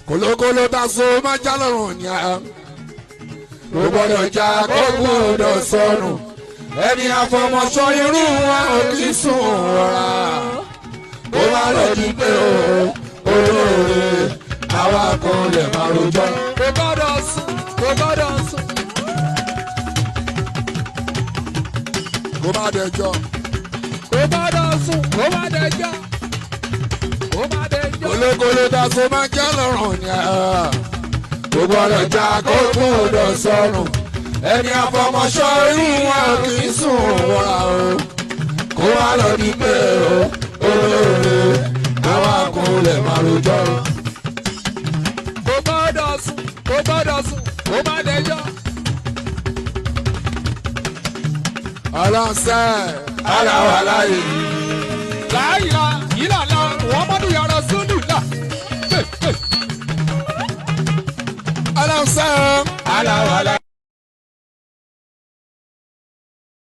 kólókóló ta so má já lọ́rùn ní a. kò gbọ́dọ̀ já kó gbọ́dọ̀ sọnù ẹni àfọmọṣọ irú wọn ò kì í sùn rọra. kó má lọ di pé olóore àwa kan lè máa rojọ́. kò gbọ́dọ̀ sùn kò gbọ́dọ̀ sùn. kó má dẹjọ́. kò gbọ́dọ̀ sùn kò má dẹjọ́. kò má dẹjọ́. kólókóló ta so má já lọ́rùn ní a. kò gbọ́dọ̀ já kó gbọ́dọ̀ sọnù ẹni àfọmọṣọ irú wọn ò kì í sùn rọra o. kó má lọ di pé olóore àwa kan lè máa rojọ́. kò gbọ́dọ̀ sùn kò gbọ́dọ̀ sùn kò má dẹjọ́. ọlọ́sẹ̀ aláwa láyé. láyà ìlànà muhammadu ya rasulullah. ọlọ́sẹ̀ aláwa láyé.